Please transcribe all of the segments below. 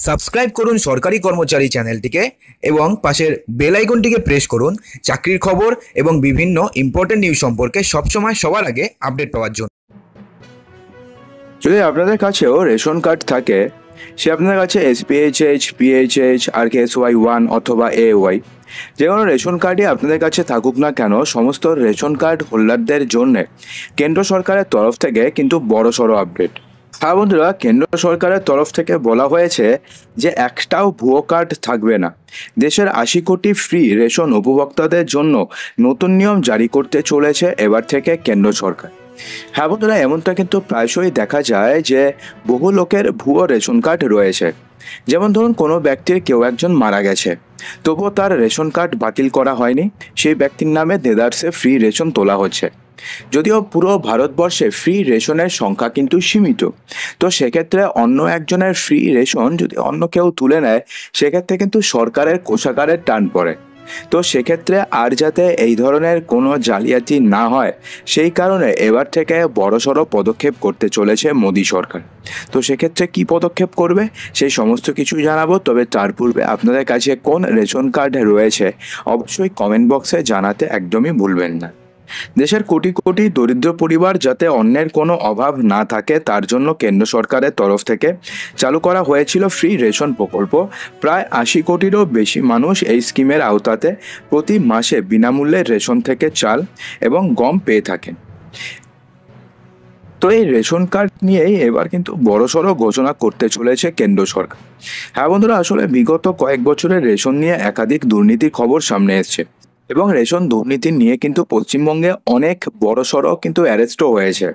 Subscribe করুন সরকারি কর্মচারী চ্যানেলটিকে এবং পাশের বেল আইকনটিকে প্রেস করুন চাকরির খবর এবং বিভিন্ন ইম্পর্টেন্ট নিউজ সম্পর্কে সবসময় সবার আগে আপডেট পাওয়ার জন্য। যদি আপনাদের কাছেও রেশন কার্ড থাকে, সে আপনাদের কাছে এসপিএইচএইচ, পিএইচএইচ, RKSY1 অথবা AY যে কোনো রেশন কার্ডই আপনাদের কাছে থাকুক না কেন, সমস্ত রেশন কার্ড হোল্ডারদের জন্য কেন্দ্র সরকারের তরফ থেকে কিন্তু বড়সড় আপডেট। হ্যাঁ বন্ধুরা, কেন্দ্র সরকারের তরফ থেকে বলা হয়েছে যে একটাও ভুয়ো কার্ড থাকবে না। দেশের 80 কোটি ফ্রি রেশন উপভোক্তাদের জন্য নতুন নিয়ম জারি করতে চলেছে এবার থেকে কেন্দ্র সরকার। হ্যাঁ বন্ধুরা, এমনটা কিন্তু প্রায়শই দেখা যায় যে বহু লোকের ভুয়ো রেশন কার্ড রয়েছে। যেমন ধরুন, কোনো ব্যক্তির কেউ একজন মারা গেছে, তবুও তার রেশন কার্ড বাতিল করা হয়নি, সেই ব্যক্তির নামে দেদারসে ফ্রি রেশন তোলা হচ্ছে। যদিও পুরো ভারতবর্ষে ফ্রি রেশনের সংখ্যা কিন্তু সীমিত, তো সেক্ষেত্রে অন্য একজনের ফ্রি রেশন যদি অন্য কেউ তুলে নেয়, সেক্ষেত্রে কিন্তু সরকারের কোষাগারের টান পড়ে। তো সেক্ষেত্রে আর যাতে এই ধরনের কোনো জালিয়াতি না হয়, সেই কারণে এবার থেকে বড়সড় পদক্ষেপ করতে চলেছে মোদী সরকার। তো সেক্ষেত্রে কি পদক্ষেপ করবে সেই সমস্ত কিছু জানাবো, তবে তার পূর্বে আপনাদের কাছে কোন রেশন কার্ড রয়েছে অবশ্যই কমেন্ট বক্সে জানাতে একদমই ভুলবেন না। দেশের কোটি কোটি দরিদ্র পরিবার যাতে অন্যের কোনো অভাব না থাকে, তার জন্য কেন্দ্র সরকারের তরফ থেকে চালু করা হয়েছিল ফ্রি রেশন প্রকল্প। প্রায় 80 কোটিরও বেশি মানুষ এই স্কিমের আওতাতে প্রতি মাসে বিনামূল্যে রেশন থেকে চাল এবং গম পেয়ে থাকেন। তো এই রেশন কার্ড নিয়েই এবার কিন্তু বড়সড় ঘোষণা করতে চলেছে কেন্দ্র সরকার। হ্যাঁ বন্ধুরা, আসলে বিগত কয়েক বছরের রেশন নিয়ে একাধিক দুর্নীতির খবর সামনে এসছে এবং রেশন দুর্নীতি নিয়ে কিন্তু পশ্চিমবঙ্গে অনেক বড়সড় কিন্তু অ্যারেস্টও হয়েছে।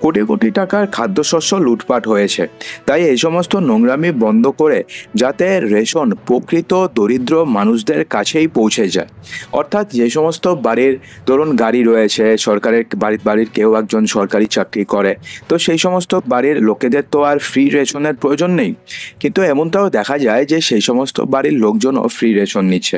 কোটি কোটি টাকার খাদ্যশস্য লুটপাট হয়েছে। তাই এই সমস্ত নোংরামি বন্ধ করে যাতে রেশন প্রকৃত দরিদ্র মানুষদের কাছেই পৌঁছে যায়, অর্থাৎ যে সমস্ত বাড়ির ধরুন গাড়ি রয়েছে, সরকারের বাড়ির কেউ একজন সরকারি চাকরি করে, তো সেই সমস্ত বাড়ির লোকেদের তো আর ফ্রি রেশনের প্রয়োজন নেই, কিন্তু এমনটাও দেখা যায় যে সেই সমস্ত বাড়ির লোকজনও ফ্রি রেশন নিচ্ছে।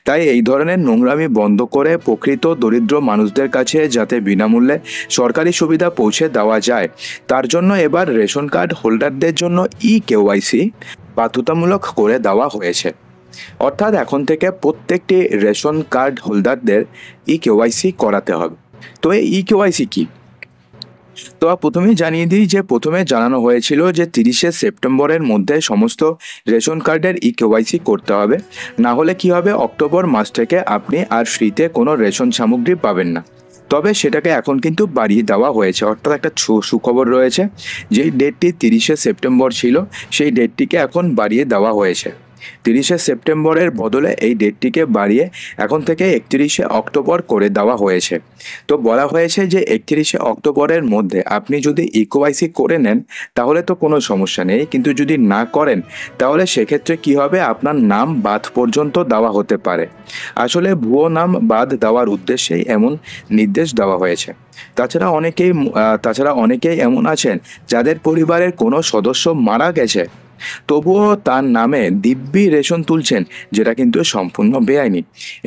তাই এই ধরনের নোংরা বন্ধ করে প্রকৃত দরিদ্র মানুষদের কাছে যাতে বিনামূল্যে সরকারি সুবিধা পৌঁছে দেওয়া যায়, তার জন্য এবার রেশন কার্ড হোল্ডারদের জন্য KYC বাধ্যতামূলক করে দেওয়া হয়েছে। অর্থাৎ এখন থেকে প্রত্যেকটি রেশন কার্ড হোল্ডারদের KYC করাতে হবে। তো এই KYC কি? তো প্রথমেই জানিয়ে দিই যে প্রথমে জানানো হয়েছিল যে 30শে সেপ্টেম্বরের মধ্যে সমস্ত রেশন কার্ডের KYC করতে হবে, না হলে কি হবে, অক্টোবর মাস থেকে আপনি আর ফ্রিতে কোনো রেশন সামগ্রী পাবেন না। তবে সেটাকে এখন কিন্তু বাড়িয়ে দেওয়া হয়েছে, অর্থাৎ একটা সুখবর রয়েছে। যেই ডেটটি 30শে সেপ্টেম্বর ছিল, সেই ডেটটিকে এখন বাড়িয়ে দেওয়া হয়েছে। 30শে সেপ্টেম্বরের বদলে এই ডেটটিকে বাড়িয়ে এখন থেকে 31শে অক্টোবর করে দেওয়া হয়েছে। তো বলা হয়েছে যে 31শে অক্টোবরের মধ্যে আপনি যদি KYC করে নেন তাহলে তো কোনো সমস্যা নেই, কিন্তু যদি না করেন তাহলে সেক্ষেত্রে কি হবে, আপনার নাম বাদ পর্যন্ত দেওয়া হতে পারে। আসলে ভুয়ো নাম বাদ দেওয়ার উদ্দেশ্যেই এমন নির্দেশ দেওয়া হয়েছে। তাছাড়া অনেকেই এমন আছেন যাদের পরিবারের কোনো সদস্য মারা গেছে, তবুও তার নামে দিব্যি রেশন তুলছেন, যেটা কিন্তু সম্পূর্ণ বেআইনি।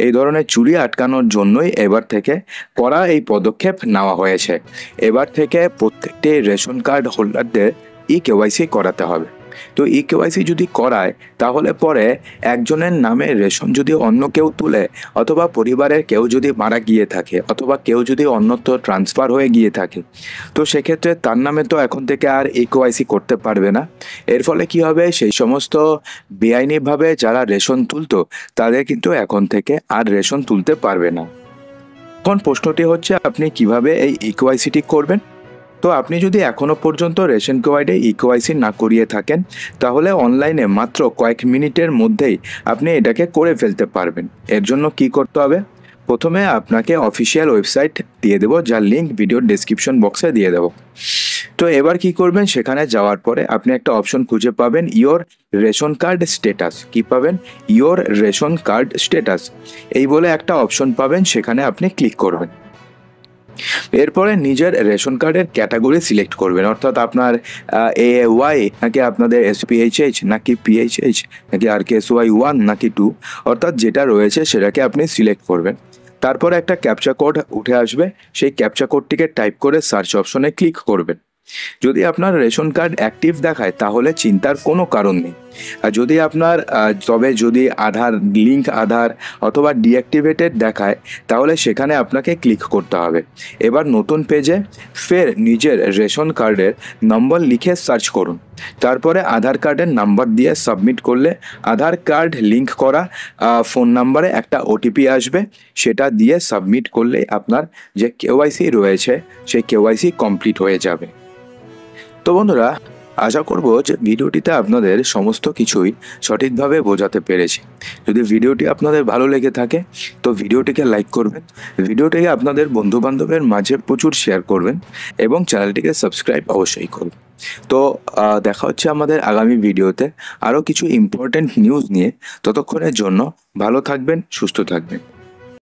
এই ধরনের চুরি আটকানোর জন্যই এবার থেকে করা এই পদক্ষেপ নেওয়া হয়েছে। এবার থেকে প্রত্যেকটি রেশন কার্ড হোল্ডারদের KYC করাতে হবে। তো KYC যদি করায় তাহলে পরে একজনের নামে রেশন যদি অন্য কেউ তুলে, অথবা পরিবারের কেউ যদি মারা গিয়ে থাকে, অথবা কেউ যদি অন্যত্র ট্রান্সফার হয়ে গিয়ে থাকে, তো সেক্ষেত্রে তার নামে তো এখন থেকে আর KYC করতে পারবে না। এর ফলে কি হবে, সেই সমস্ত বেআইনিভাবে যারা রেশন তুলতো তাদের কিন্তু এখন থেকে আর রেশন তুলতে পারবে না। এখন প্রশ্নটি হচ্ছে, আপনি কিভাবে এই KYCটি করবেন? তো আপনি যদি এখনো পর্যন্ত রেশন কার্ডে KYC না করিয়ে থাকেন, তাহলে অনলাইনে মাত্র কয়েক মিনিটের মধ্যেই আপনি এটাকে করে ফেলতে পারবেন। এর জন্য কি করতে হবে, প্রথমে আপনাকে অফিসিয়াল ওয়েবসাইট দিয়ে দেবো, যার লিঙ্ক ভিডিওর ডেসক্রিপশন বক্সে দিয়ে দেবো। তো এবার কি করবেন, সেখানে যাওয়ার পরে আপনি একটা অপশন খুঁজে পাবেন, ইওর রেশন কার্ড স্ট্যাটাস। কি পাবেন, ইওর রেশন কার্ড স্ট্যাটাস এই বলে একটা অপশন পাবেন, সেখানে আপনি ক্লিক করবেন। এরপরে নিজের রেশন কার্ডের ক্যাটাগরি সিলেক্ট করবেন, অর্থাৎ আপনার AY নাকি আপনাদের SPHH নাকি PHH নাকি RKSY1 নাকি 2, অর্থাৎ যেটা রয়েছে সেটাকে আপনি সিলেক্ট করবেন। তারপর একটা ক্যাপচা কোড উঠে আসবে, সেই ক্যাপচা কোডটিকে টাইপ করে সার্চ অপশনে ক্লিক করবেন। যদি আপনার রেশন কার্ড অ্যাক্টিভ দেখায় তাহলে চিন্তার কোনো কারণ নেই। আর যদি আপনার তবে যদি লিঙ্ক আধার অথবা ডিঅ্যাক্টিভেটেড দেখায় তাহলে সেখানে আপনাকে ক্লিক করতে হবে। এবার নতুন পেজে ফের নিজের রেশন কার্ডের নম্বর লিখে সার্চ করুন, তারপরে আধার কার্ডের নাম্বার দিয়ে সাবমিট করলে আধার কার্ড লিঙ্ক করা ফোন নাম্বারে একটা ওটিপি আসবে, সেটা দিয়ে সাবমিট করলে আপনার যে কেওয়াইসি রয়েছে সেই কেওয়াইসি কমপ্লিট হয়ে যাবে। তো বন্ধুরা, আশা করব যে ভিডিওটিতে আপনাদের সমস্ত কিছুই সঠিকভাবে বোঝাতে পেরেছি। যদি ভিডিওটি আপনাদের ভালো লেগে থাকে তো ভিডিওটিকে লাইক করবেন, ভিডিওটিকে আপনাদের বন্ধুবান্ধবের মাঝে প্রচুর শেয়ার করবেন এবং চ্যানেলটিকে সাবস্ক্রাইব অবশ্যই করুন। তো দেখা হচ্ছে আমাদের আগামী ভিডিওতে আরও কিছু ইম্পর্ট্যান্ট নিউজ নিয়ে। ততক্ষণের জন্য ভালো থাকবেন, সুস্থ থাকবেন।